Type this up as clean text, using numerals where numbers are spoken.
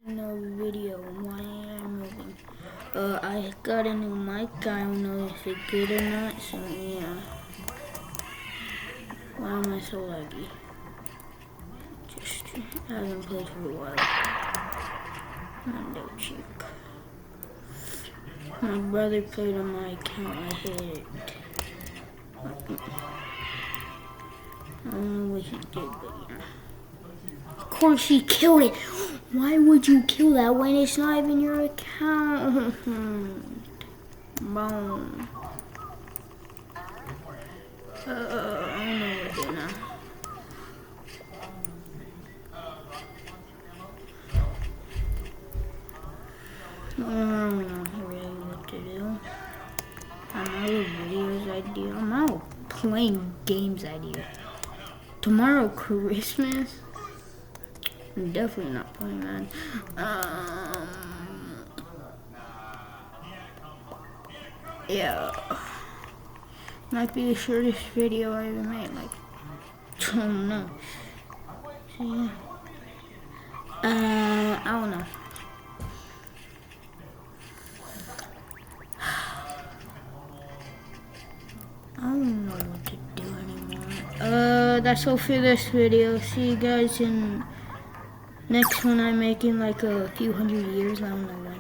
No video. Why am I moving? I got a new mic. I don't know if it's good or not. So yeah. Why am I so laggy? Just haven't played for a while. No cheek. My brother played on my account. I hate it. I don't know what he did, but yeah. Of course he killed it. Why would you kill that when it's not even your account? Boom. I don't know what to do now. I don't know really what to do. I'm out of videos idea. I'm out of playing games idea. Tomorrow Christmas? I'm definitely not playing that. Yeah. Might be the shortest video I ever made. Like, I don't know. So, yeah. I don't know. I don't know what to do anymore. That's all for this video. See you guys in next one I make in like a few hundred years. I don't know when.